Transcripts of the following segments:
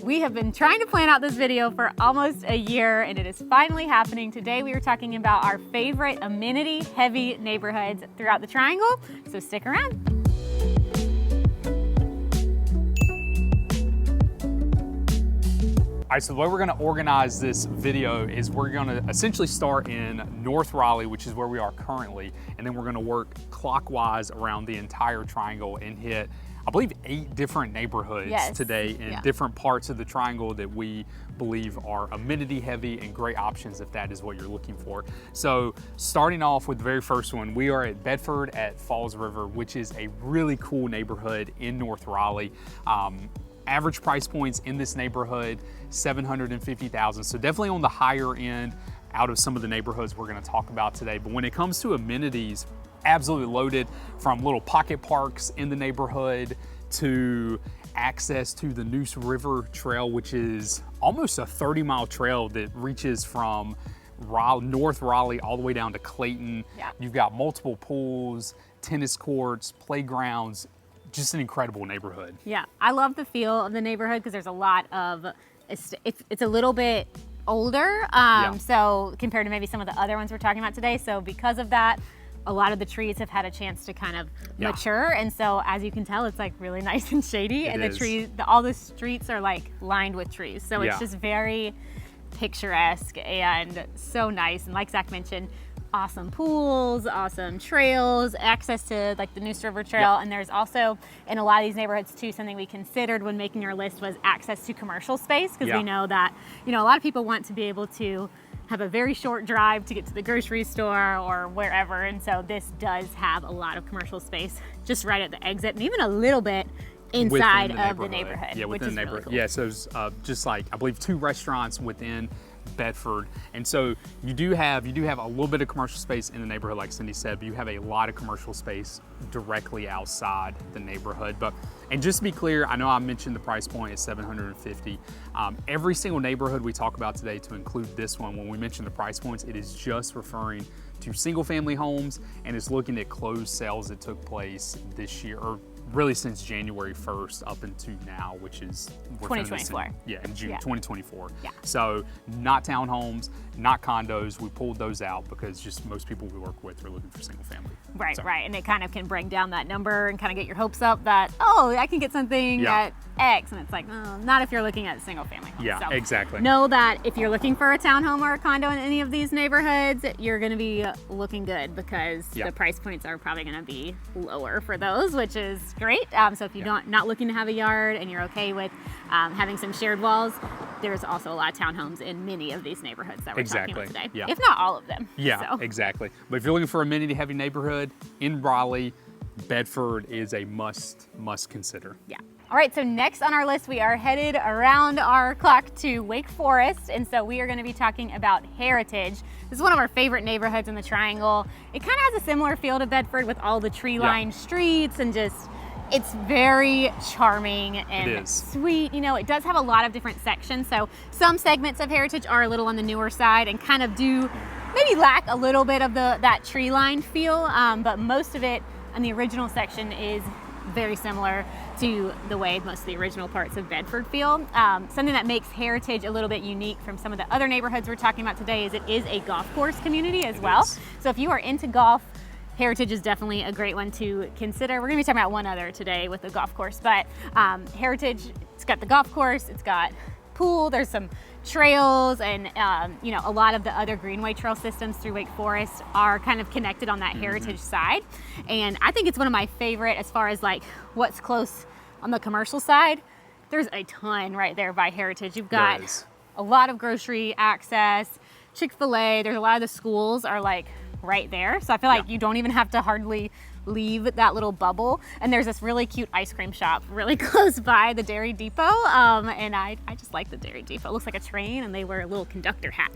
We have been trying to plan out this video for almost a year and it is finally happening. Today we are talking about our favorite amenity-heavy neighborhoods throughout the Triangle, so stick around. All right, so the way we're gonna organize this video is we're gonna essentially start in North Raleigh, which is where we are currently, and then we're gonna work clockwise around the entire Triangle and hit, I believe, 8 different neighborhoods today in different parts of the Triangle that we believe are amenity heavy and great options if that is what you're looking for. So starting off with the very first one, we are at Bedford at Falls River, which is a really cool neighborhood in North Raleigh. Average price points in this neighborhood, $750,000. So definitely on the higher end out of some of the neighborhoods we're gonna talk about today. But when it comes to amenities, absolutely loaded, from little pocket parks in the neighborhood to access to the Neuse River Trail, which is almost a 30-mile trail that reaches from North Raleigh all the way down to Clayton. You've got multiple pools, tennis courts, playgrounds, just an incredible neighborhood. Yeah, I love the feel of the neighborhood because there's a lot of, it's a little bit older, so compared to maybe some of the other ones we're talking about today. So because of that, a lot of the trees have had a chance to kind of mature, and so as you can tell, it's like really nice and shady, and the trees, all the streets are like lined with trees, so it's just very picturesque and so nice. And like Zach mentioned, awesome pools, awesome trails, access to like the Neuse River Trail, and there's also in a lot of these neighborhoods too, something we considered when making our list was access to commercial space, because we know that, you know, a lot of people want to be able to have a very short drive to get to the grocery store or wherever, and so this does have a lot of commercial space just right at the exit, and even a little bit inside of the neighborhood. Yeah, within the neighborhood. Really cool. Yeah, so there's just like, I believe, 2 restaurants within Bedford, and so you do have a little bit of commercial space in the neighborhood, like Cindy said, but you have a lot of commercial space directly outside the neighborhood. And just to be clear, I know I mentioned the price point is $750. Every single neighborhood we talk about today, to include this one, when we mention the price points, it is just referring to single-family homes, and it's looking at closed sales that took place this year, or really since January 1st up into now, which is 2024. In June 2024. So not townhomes, not condos. We pulled those out because just most people we work with are looking for single family. Right, and it kind of can bring down that number and kind of get your hopes up that, oh, I can get something at X, and it's like, oh, not if you're looking at single family homes. So exactly. Know that if you're looking for a townhome or a condo in any of these neighborhoods, you're gonna be looking good because the price points are probably gonna be lower for those, which is great. So if you're not looking to have a yard and you're okay with having some shared walls, there's also a lot of townhomes in many of these neighborhoods that we're talking about today, if not all of them. Exactly. But if you're looking for a amenity-heavy neighborhood in Raleigh, Bedford is a must consider. All right, so next on our list, we are headed around our clock to Wake Forest, and so we are gonna be talking about Heritage. This is one of our favorite neighborhoods in the Triangle. It kind of has a similar feel to Bedford with all the tree-lined streets, and just, it's very charming and sweet. You know, it does have a lot of different sections, so some segments of Heritage are a little on the newer side and kind of do maybe lack a little bit of that tree-lined feel, but most of it on the original section is very similar to the way most of the original parts of Bedford feel. Something that makes Heritage a little bit unique from some of the other neighborhoods we're talking about today is it is a golf course community as well. So if you are into golf, Heritage is definitely a great one to consider. We're gonna be talking about one other today with the golf course, but Heritage, it's got the golf course, it's got pool, there's some trails, and you know, a lot of the other greenway trail systems through Wake Forest are kind of connected on that Heritage side. And I think it's one of my favorite as far as like what's close on the commercial side. There's a ton right there by Heritage. You've got a lot of grocery access, Chick-fil-A, there's a lot of the schools are like right there. So I feel like you don't even have to hardly leave that little bubble. And there's this really cute ice cream shop really close by the Dairy Depot. And I just like the Dairy Depot. It looks like a train and they wear a little conductor hat.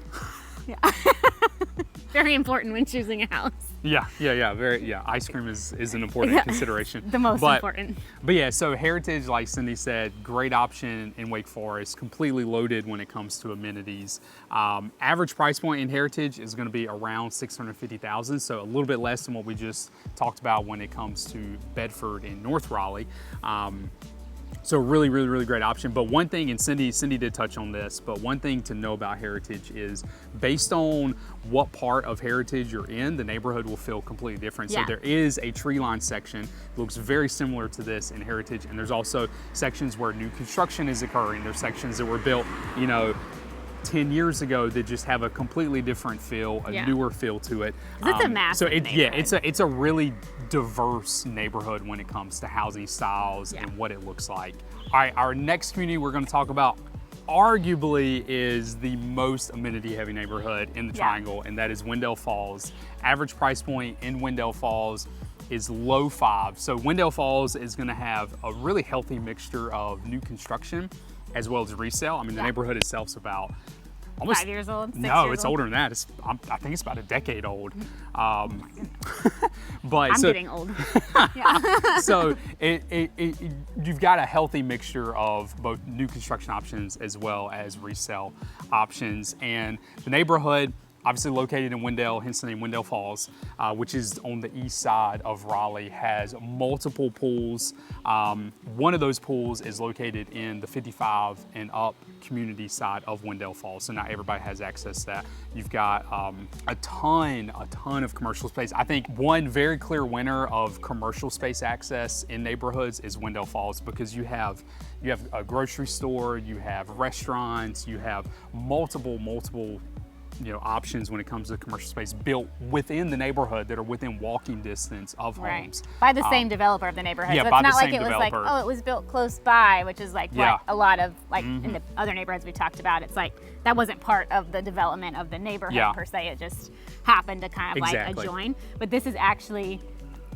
Very important when choosing a house. Ice cream is an important consideration. The most important. But yeah, so Heritage, like Cindy said, great option in Wake Forest, completely loaded when it comes to amenities. Average price point in Heritage is gonna be around $650,000, so a little bit less than what we just talked about when it comes to Bedford and North Raleigh. So really, really, really great option. But one thing, and Cindy did touch on this, but one thing to know about Heritage is based on what part of Heritage you're in, the neighborhood will feel completely different. Yeah. So there is a tree line section, looks very similar to this in Heritage, and there's also sections where new construction is occurring. There's sections that were built, 10 years ago that just have a completely different feel, a newer feel to it. It's a massive neighborhood. It's a really diverse neighborhood when it comes to housing styles and what it looks like. All right, our next community we're going to talk about arguably is the most amenity heavy neighborhood in the Triangle, and that is Wendell Falls. Average price point in Wendell Falls is low $5. So Wendell Falls is going to have a really healthy mixture of new construction as well as resale. I mean, the neighborhood itself is about almost 5 years old. 6 no, years it's old? older than that. I think it's about a decade old. Oh my goodness. But I'm getting old. So you've got a healthy mixture of both new construction options as well as resale options, and the neighborhood, obviously located in Wendell, hence the name Wendell Falls, which is on the east side of Raleigh, has multiple pools. One of those pools is located in the 55 and up community side of Wendell Falls, so not everybody has access to that. You've got a ton of commercial space. I think one very clear winner of commercial space access in neighborhoods is Wendell Falls, because you have a grocery store, you have restaurants, you have multiple options when it comes to commercial space built within the neighborhood that are within walking distance of homes. By the same developer of the neighborhood. Yeah, so it's by not the like same it was developer. like, oh, it was built close by, which is like what a lot of in the other neighborhoods we talked about. It's like that wasn't part of the development of the neighborhood per se. It just happened to kind of like adjoin. But this is actually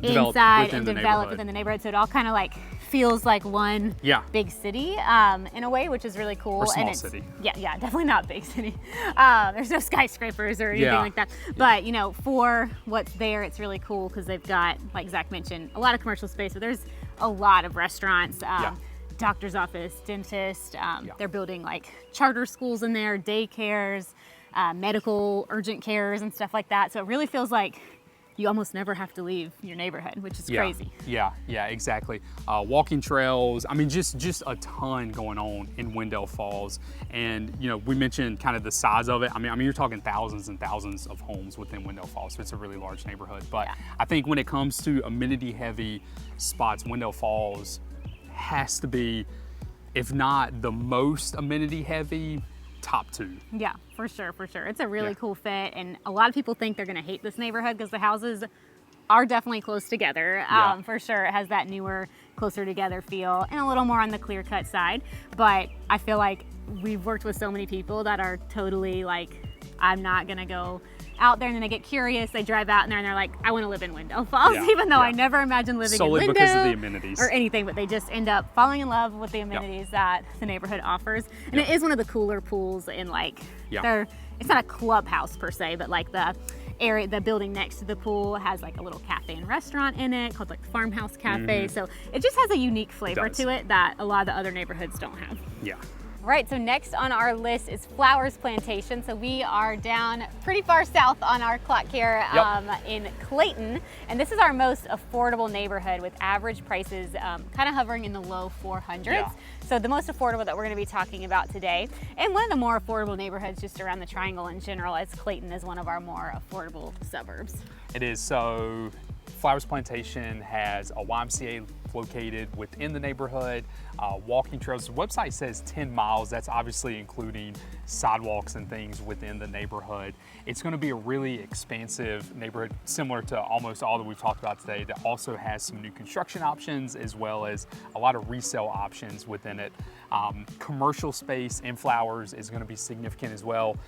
inside and developed within the neighborhood, so it all kind of like feels like one big city in a way, which is really cool. Or small and it's, city. Yeah, definitely not big city. There's no skyscrapers or anything like that. But for what's there, it's really cool because they've got, like Zach mentioned, a lot of commercial space, but there's a lot of restaurants. Doctor's office, dentist. They're building like charter schools in there, daycares, medical urgent cares and stuff like that. So it really feels like you almost never have to leave your neighborhood, which is crazy. Yeah, exactly. Walking trails, I mean, just a ton going on in Wendell Falls. And, we mentioned kind of the size of it. I mean, you're talking thousands and thousands of homes within Wendell Falls, so it's a really large neighborhood. But I think when it comes to amenity heavy spots, Wendell Falls has to be, if not the most amenity heavy, top 2. Yeah, for sure. It's a really cool fit, and a lot of people think they're going to hate this neighborhood because the houses are definitely close together. For sure, it has that newer, closer together feel, and a little more on the clear-cut side. But I feel like we've worked with so many people that are totally like, I'm not going to go out there, and then they get curious, they drive out and they're like, I want to live in Wendell Falls, even though I never imagined living solely in Wendell because of the amenities or anything, but they just end up falling in love with the amenities that the neighborhood offers. And it is one of the cooler pools in like, it's not a clubhouse per se, but like the area, the building next to the pool has like a little cafe and restaurant in it called like Farmhouse Cafe. So it just has a unique flavor to it that a lot of the other neighborhoods don't have. Right, so next on our list is Flowers Plantation. So we are down pretty far south on our clock here in Clayton. And this is our most affordable neighborhood with average prices kind of hovering in the low 400s. So the most affordable that we're going to be talking about today. And one of the more affordable neighborhoods just around the Triangle in general, as Clayton is one of our more affordable suburbs. It is. So Flowers Plantation has a YMCA located within the neighborhood, walking trails. The website says 10 miles. That's obviously including sidewalks and things within the neighborhood. It's going to be a really expansive neighborhood, similar to almost all that we've talked about today, that also has some new construction options as well as a lot of resale options within it. Commercial space in Flowers is going to be significant as well.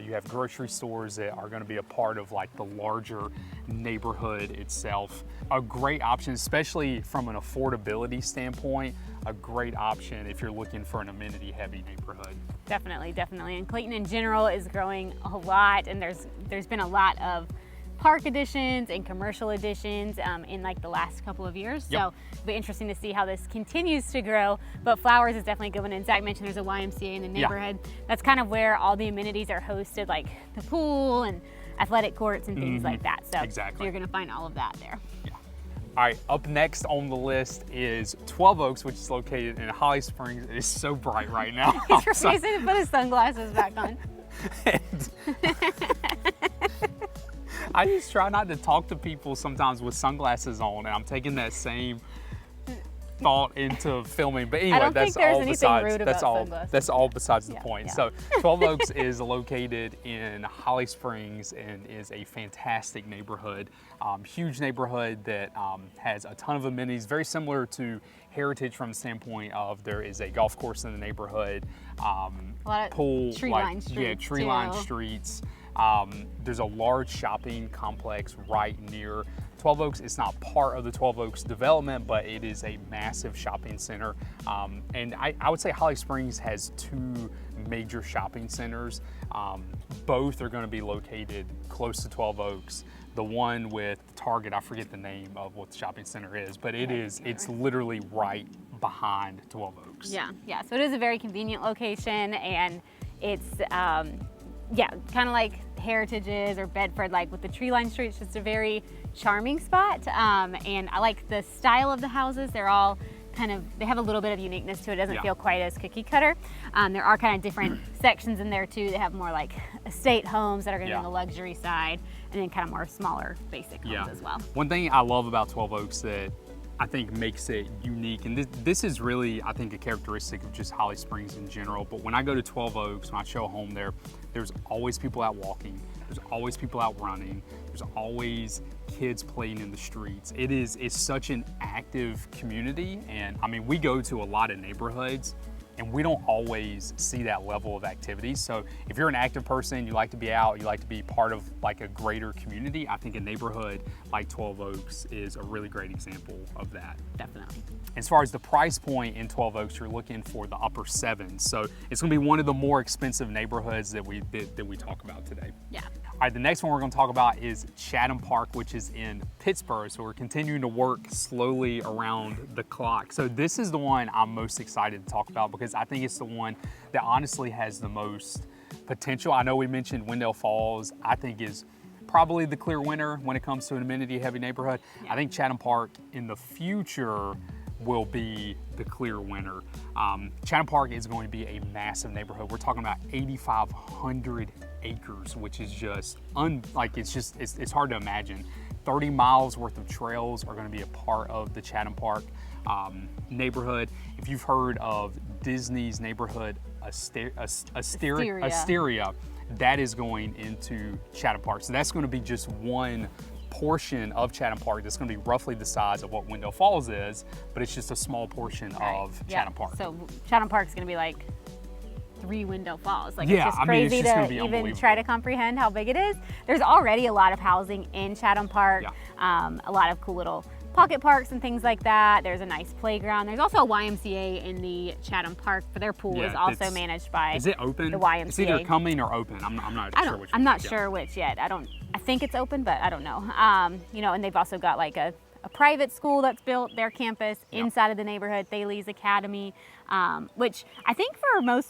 You have grocery stores that are going to be a part of like the larger neighborhood itself. A great option, especially from an affordability standpoint, a great option if you're looking for an amenity heavy neighborhood. Definitely. And Clayton in general is growing a lot, and there's been a lot of park additions and commercial additions in like the last couple of years. So it'll be interesting to see how this continues to grow. But Flowers is definitely going in. Zach mentioned there's a YMCA in the neighborhood. That's kind of where all the amenities are hosted, like the pool and athletic courts and things like that. So you're going to find all of that there. All right, up next on the list is 12 Oaks, which is located in Holly Springs. It is so bright right now. He's refusing to put his sunglasses back on. I just try not to talk to people sometimes with sunglasses on, and I'm taking that same thought into filming. But anyway, that's all besides the point. Yeah. So 12 Oaks is located in Holly Springs and is a fantastic neighborhood. Huge neighborhood that has a ton of amenities, very similar to Heritage from the standpoint of there is a golf course in the neighborhood, A lot of pool, tree-lined streets. yeah, tree-lined streets. There's a large shopping complex right near 12 Oaks. It's not part of the 12 Oaks development, but it is a massive shopping center. And I would say Holly Springs has two major shopping centers. Both are going to be located close to 12 Oaks. The one with Target, I forget the name of what the shopping center is, but it's literally right behind 12 Oaks. Yeah, so it is a very convenient location, and it's, kind of like Heritage is or Bedford, like with the tree-lined streets, just a very charming spot. And I like the style of the houses. They're all they have a little bit of uniqueness to it. It doesn't feel quite as cookie cutter. There are kind of different sections in there too. They have more like estate homes that are going to be on the luxury side, and then kind of more smaller basic homes as well. One thing I love about 12 Oaks that I think makes it unique, and this is really, I think, a characteristic of just Holly Springs in general, but when I go to 12 Oaks, when I show a home there, there's always people out walking, there's always people out running, there's always kids playing in the streets. It's such an active community, and I mean, we go to a lot of neighborhoods and we don't always see that level of activity. So if you're an active person, you like to be out, you like to be part of like a greater community, I think a neighborhood like 12 Oaks is a really great example of that. Definitely. As far as the price point in 12 Oaks, you're looking for the upper sevens. So it's gonna be one of the more expensive neighborhoods that we talk about today. Yeah. All right, the next one we're gonna talk about is Chatham Park, which is in Pittsburgh. So we're continuing to work slowly around the clock. So this is the one I'm most excited to talk about because I think it's the one that honestly has the most potential. I know we mentioned Wendell Falls, I think is probably the clear winner when it comes to an amenity heavy neighborhood. Yeah. I think Chatham Park in the future will be the clear winner. Chatham Park is going to be a massive neighborhood. We're talking about 8,500 acres, which is just, it's hard to imagine. 30 miles worth of trails are going to be a part of the Chatham Park neighborhood. If you've heard of Disney's neighborhood Asteria, that is going into Chatham Park. So that's going to be just one portion of Chatham Park that's going to be roughly the size of what Wendell Falls is, but it's just a small portion of Chatham Park. So Chatham Park is going to be like 3 Wendell Falls. Like, yeah, it's just crazy to even try to comprehend how big it is. There's already a lot of housing in Chatham Park, a lot of cool little pocket parks and things like that. There's a nice playground. There's also a YMCA in the Chatham Park, but their pool is also managed by Is it open? The YMCA. It's either coming or open. I'm not sure which. I'm not sure which yet. I think it's open, but I don't know. And they've also got like a private school that's built their campus inside of the neighborhood, Thales Academy, which I think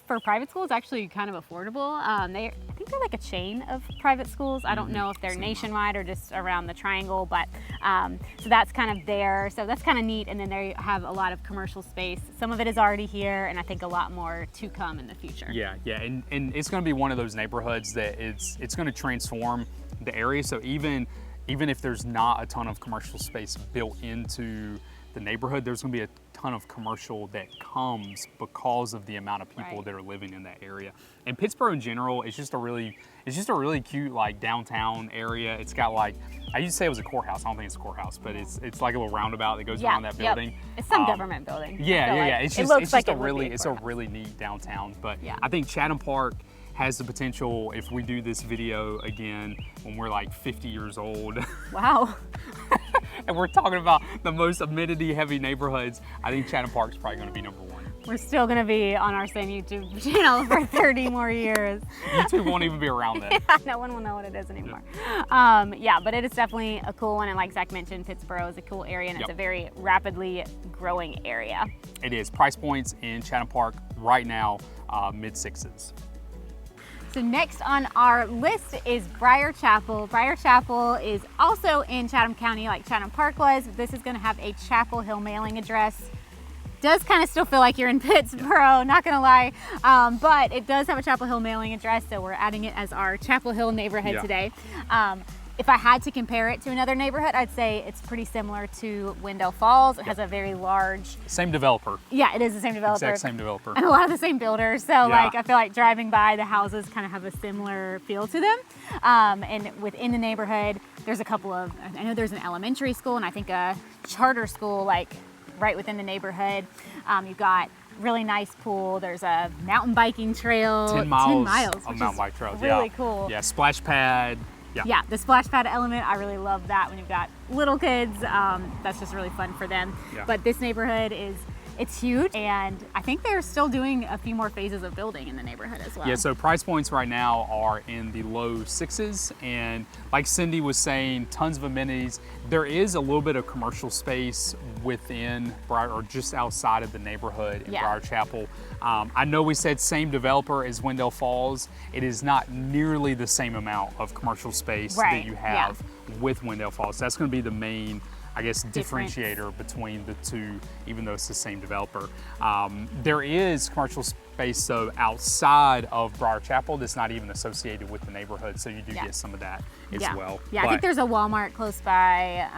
for private schools actually kind of affordable. I think they're like a chain of private schools. I don't know if they're nationwide or just around the triangle, but so that's kind of there. So that's kind of neat. And then they have a lot of commercial space. Some of it is already here, and I think a lot more to come in the future. Yeah, and it's going to be one of those neighborhoods that it's going to transform the area. So even if there's not a ton of commercial space built into the neighborhood, there's going to be a ton of commercial that comes because of the amount of people that are living in that area. And Pittsburgh in general is just a really cute like downtown area. It's got like, I used to say it was a courthouse. I don't think it's a courthouse, but it's like a little roundabout that goes around that building. It's some government building. Yeah. It's a really neat downtown. But I think Chatham Park has the potential, if we do this video again when we're like 50 years old. Wow. And we're talking about the most amenity heavy neighborhoods, I think Chatham Park's probably going to be #1. We're still going to be on our same YouTube channel for 30 more years. YouTube won't even be around then. No one will know what it is anymore. But it is definitely a cool one. And like Zach mentioned, Pittsburgh is a cool area, and it's a very rapidly growing area. It is. Price points in Chatham Park right now, mid-6s. So next on our list is Brier Chapel. Brier Chapel is also in Chatham County like Chatham Park was. This is going to have a Chapel Hill mailing address. Does kind of still feel like you're in Pittsboro, not gonna lie, but it does have a Chapel Hill mailing address, so we're adding it as our Chapel Hill neighborhood today. If I had to compare it to another neighborhood, I'd say it's pretty similar to Wendell Falls. It has a very large... Same developer. Yeah, it is the same developer. Exact same developer. And a lot of the same builders. So like, I feel like driving by, the houses kind of have a similar feel to them. And within the neighborhood, there's a couple of, I know there's an elementary school and I think a charter school like right within the neighborhood. You've got really nice pool. There's a mountain biking trail. 10 miles of mountain bike trails. Really cool. Yeah, splash pad. Yeah, the splash pad element, I really love that when you've got little kids. That's just really fun for them. But this neighborhood it's huge, and I think they're still doing a few more phases of building in the neighborhood as well. Yeah, so price points right now are in the low sixes, and like Cindy was saying, tons of amenities. There is a little bit of commercial space within Brier, or just outside of the neighborhood in Brier Chapel. I know we said same developer as Wendell Falls. It is not nearly the same amount of commercial space that you have with Wendell Falls. So that's going to be the main, I guess, differentiator between the two, even though it's the same developer. There is commercial space though outside of Brier Chapel that's not even associated with the neighborhood, so you do get some of that as well. Yeah, I think there's a Walmart close by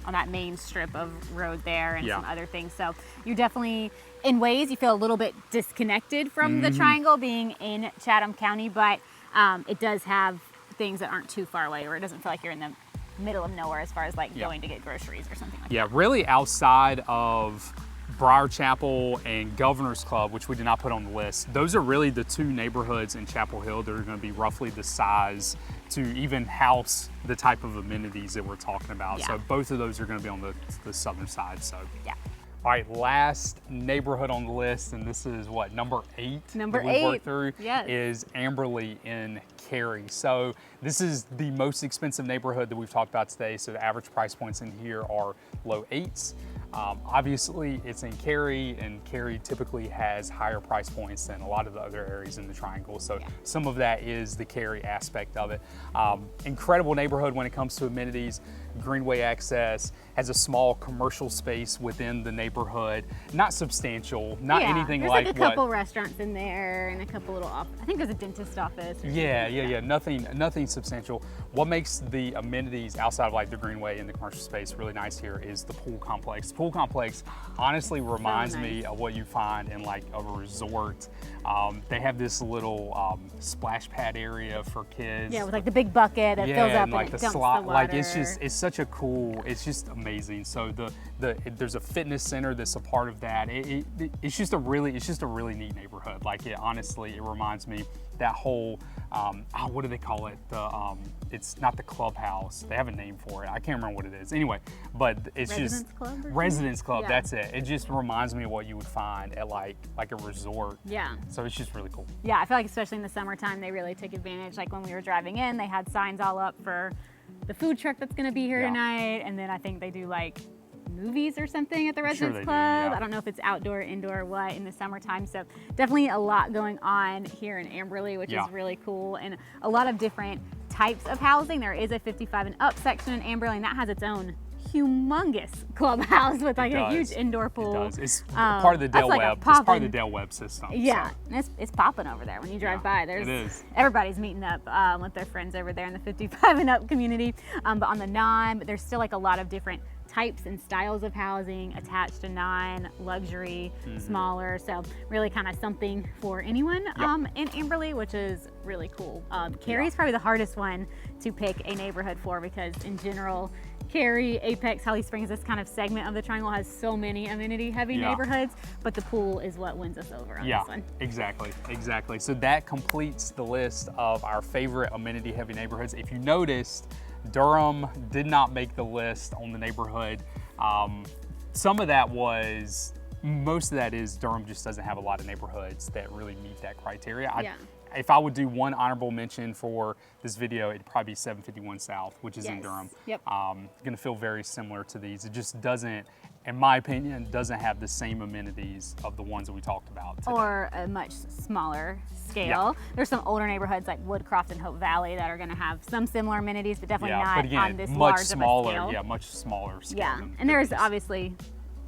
on that main strip of road there, and some other things. So you definitely, in ways, you feel a little bit disconnected from the Triangle being in Chatham County, but it does have things that aren't too far away, or it doesn't feel like you're in the middle of nowhere as far as like going to get groceries or something like that. Yeah, really outside of Brier Chapel and Governor's Club, which we did not put on the list, those are really the two neighborhoods in Chapel Hill that are going to be roughly the size to even house the type of amenities that we're talking about. So both of those are going to be on the southern side. So all right, last neighborhood on the list, and this is what, number 8? Number that we 8 worked through is Amberley in Cary. So this is the most expensive neighborhood that we've talked about today. So the average price points in here are low 8s. Obviously it's in Cary, and Cary typically has higher price points than a lot of the other areas in the Triangle. So some of that is the Cary aspect of it. Incredible neighborhood when it comes to amenities. Greenway access, has a small commercial space within the neighborhood. Not substantial, not anything there's like a couple restaurants in there and a couple little I think there's a dentist office. Nothing substantial. What makes the amenities outside of like the Greenway and the commercial space really nice here is the pool complex. The pool complex honestly reminds me of what you find in like a resort. They have this little splash pad area for kids. Yeah, with like the big bucket that fills up and like it dumps the water. Like it's such a cool, it's just amazing. So there's a fitness center that's a part of that. It's just a really neat neighborhood. Like it reminds me that whole what do they call it? It's not the clubhouse. They have a name for it. I can't remember what it is. Anyway, but it's Residence Club. That's it. It just reminds me of what you would find at like a resort. Yeah. So it's just really cool. Yeah, I feel like especially in the summertime they really take advantage. Like when we were driving in, they had signs all up for the food truck that's going to be here tonight, and then I think they do like movies or something at the Residence Club. I don't know if it's outdoor, indoor, or what in the summertime. So definitely a lot going on here in Amberley, which is really cool, and a lot of different types of housing. There is a 55 and up section in Amberley, and that has its own humongous clubhouse with like a huge indoor pool. It does. It's part of the Dale Webb. It's part of the Dale Webb system. Yeah, and it's popping over there when you drive by. Everybody's meeting up with their friends over there in the 55 and up community. But on the non, there's still like a lot of different types and styles of housing attached to non, luxury, smaller. So really kind of something for anyone in Amberley, which is really cool. Cary is probably the hardest one to pick a neighborhood for, because in general, Cary, Apex, Holly Springs, this kind of segment of the Triangle has so many amenity-heavy neighborhoods, but the pool is what wins us over on this one. Exactly. So that completes the list of our favorite amenity-heavy neighborhoods. If you noticed, Durham did not make the list on the neighborhood. Most of that is Durham just doesn't have a lot of neighborhoods that really meet that criteria. If I would do one honorable mention for this video, it'd probably be 751 South, which is in Durham. Gonna feel very similar to these. It just doesn't in my opinion, doesn't have the same amenities of the ones that we talked about today. Or a much smaller scale. Yeah. There's some older neighborhoods like Woodcroft and Hope Valley that are going to have some similar amenities, but definitely not but again, on this much large smaller, of a scale. yeah, much smaller scale. Yeah, than and there's these. obviously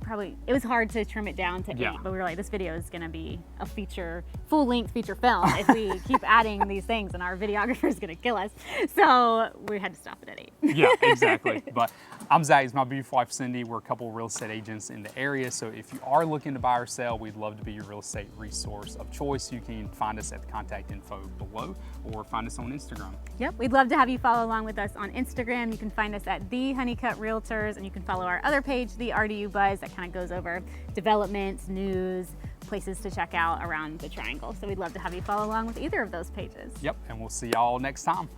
probably, it was hard to trim it down to 8, Yeah. but we were like, this video is going to be a full-length feature film if we keep adding these things, and our videographer is going to kill us. So we had to stop it at 8. Yeah, exactly. But I'm Zach, it's my beautiful wife Cindy. We're a couple of real estate agents in the area. So if you are looking to buy or sell, we'd love to be your real estate resource of choice. You can find us at the contact info below or find us on Instagram. Yep, we'd love to have you follow along with us on Instagram. You can find us at the Honeycutt Realtors, and you can follow our other page, the RDU Buzz, that kind of goes over developments, news, places to check out around the Triangle. So we'd love to have you follow along with either of those pages. Yep, and we'll see y'all next time.